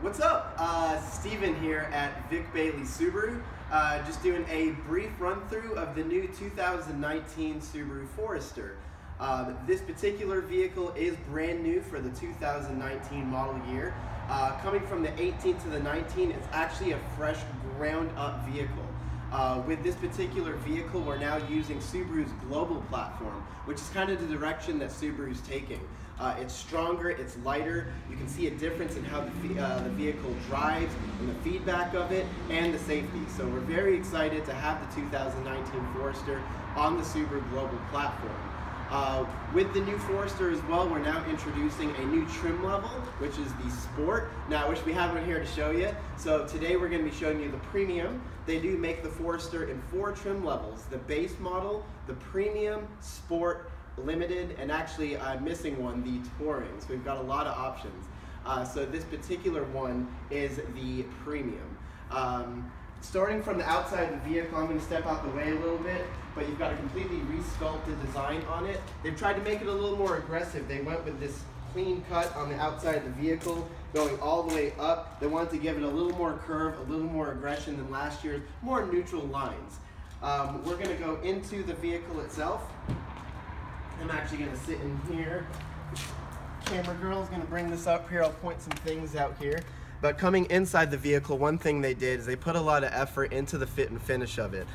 What's up? Steven here at Vic Bailey Subaru. Just doing a brief run through of the new 2019 Subaru Forester. This particular vehicle is brand new for the 2019 model year. Coming from the 18 to the 19, it's actually a fresh ground up vehicle. With this particular vehicle, we're now using Subaru's global platform, which is kind of the direction that Subaru's taking. It's stronger, it's lighter. You can see a difference in how the vehicle drives, and the feedback of it, and the safety. So we're very excited to have the 2019 Forester on the Subaru global platform. With the new Forester as well, we're now introducing a new trim level, which is the Sport. Now, I wish we had one here to show you. So today we're going to be showing you the Premium. They do make the Forester in 4 trim levels: the base model, the Premium, Sport, Limited, and actually I'm missing one, the Touring. So we've got a lot of options. So this particular one is the Premium. Starting from the outside of the vehicle, I'm going to step out the way a little bit, but you've got a completely re-sculpted design on it. They've tried to make it a little more aggressive. They went with this clean cut on the outside of the vehicle, going all the way up. They wanted to give it a little more curve, a little more aggression than last year's, more neutral lines. We're going to go into the vehicle itself. I'm actually going to sit in here. Camera girl's going to bring this up here. I'll point some things out here. But coming inside the vehicle, one thing they did is they put a lot of effort into the fit and finish of it.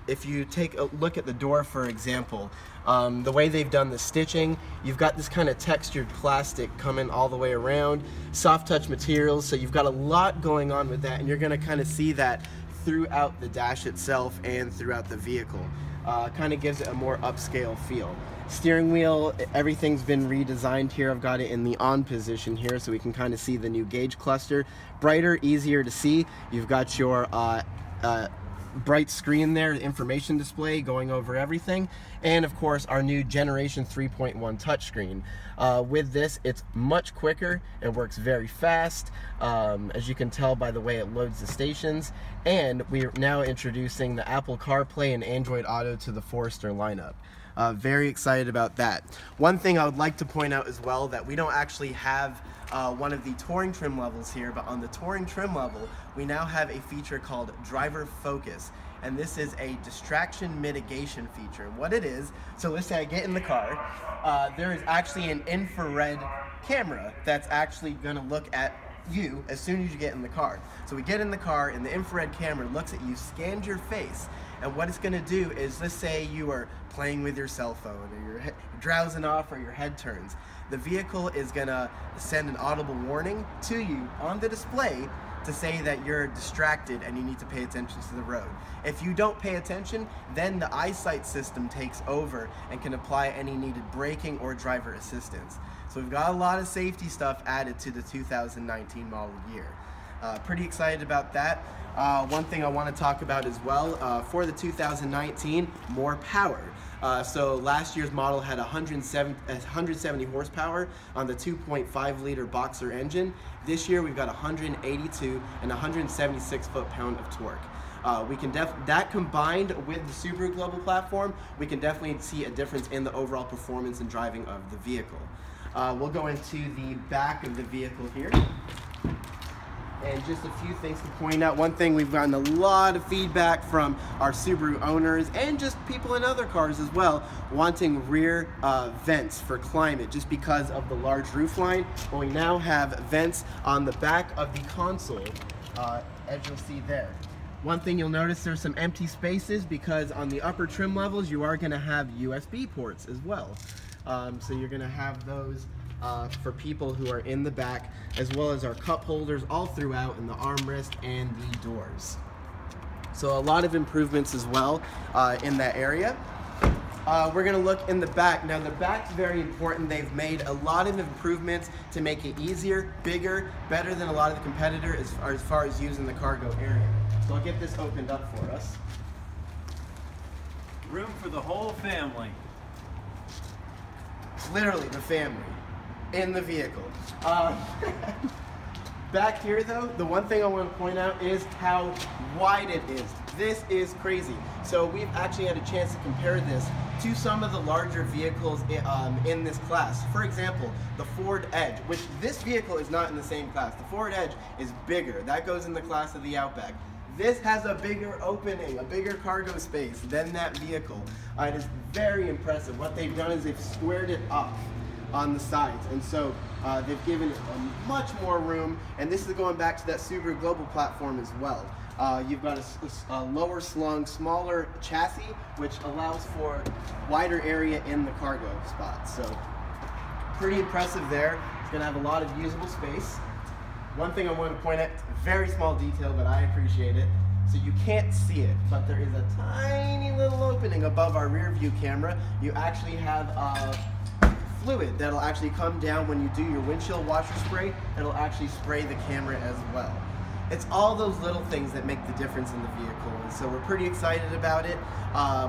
If you take a look at the door, for example, the way they've done the stitching, you've got this kind of textured plastic coming all the way around, soft touch materials, so you've got a lot going on with that, and you're going to kind of see that throughout the dash itself and throughout the vehicle. Kind of gives it a more upscale feel. Steering wheel, everything's been redesigned here. I've got it in the on position here so we can kind of see the new gauge cluster. Brighter, easier to see. You've got your bright screen there, information display going over everything, and of course our new generation 3.1 touchscreen. With this, it's much quicker, it works very fast, as you can tell by the way it loads the stations, and we're now introducing the Apple CarPlay and Android Auto to the Forester lineup. Very excited about that. One thing I would like to point out as well, that we don't actually have one of the Touring trim levels here, but on the Touring trim level we now have a feature called Driver Focus, and this is a distraction mitigation feature. And what it is, so let's say I get in the car, there is actually an infrared camera that's actually going to look at you as soon as you get in the car. So we get in the car and the infrared camera looks at you, scans your face, and what it's going to do is, let's say you are playing with your cell phone or you're drowsing off or your head turns. The vehicle is going to send an audible warning to you on the display to say that you're distracted and you need to pay attention to the road. If you don't pay attention, then the eyesight system takes over and can apply any needed braking or driver assistance. So we've got a lot of safety stuff added to the 2019 model year. Pretty excited about that. One thing I want to talk about as well, for the 2019, more power. So last year's model had 170 horsepower on the 2.5 liter Boxer engine. This year we've got 182 and 176 foot-pound of torque. We can that combined with the Subaru global platform, we can definitely see a difference in the overall performance and driving of the vehicle. We'll go into the back of the vehicle here. And just a few things to point out. One thing, we've gotten a lot of feedback from our Subaru owners and just people in other cars as well, wanting rear vents for climate just because of the large roof line. Well, we now have vents on the back of the console, as you'll see there. One thing you'll notice, there's some empty spaces because on the upper trim levels you are going to have USB ports as well. So you're going to have those for people who are in the back, as well as our cup holders all throughout, and the armrest and the doors. So a lot of improvements as well in that area. We're going to look in the back. Now the back's very important. They've made a lot of improvements to make it easier, bigger, better than a lot of the competitors as far as using the cargo area. So I'll get this opened up for us. Room for the whole family. Literally the family in the vehicle. Back here though, the one thing I want to point out is how wide it is. This is crazy. So we've actually had a chance to compare this to some of the larger vehicles in this class. For example, the Ford Edge, which this vehicle is not in the same class. The Ford Edge is bigger. That goes in the class of the Outback. This has a bigger opening, a bigger cargo space than that vehicle. It is very impressive. What they've done is they've squared it up on the sides, and so they've given it much more room, and this is going back to that Subaru Global platform as well. You've got a lower slung, smaller chassis, which allows for wider area in the cargo spot. So pretty impressive there. It's going to have a lot of usable space. One thing I want to point out, very small detail, but I appreciate it. So you can't see it, but there is a tiny little opening above our rear view camera. You actually have fluid that'll actually come down when you do your windshield washer spray. It'll actually spray the camera as well. It's all those little things that make the difference in the vehicle, and so we're pretty excited about it.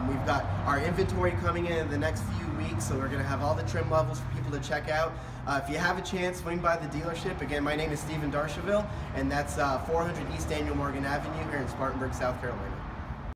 We've got our inventory coming in the next few weeks, so we're going to have all the trim levels for people to check out. If you have a chance, swing by the dealership. Again, my name is Stephen Darchiville, and that's 400 East Daniel Morgan Avenue here in Spartanburg, South Carolina.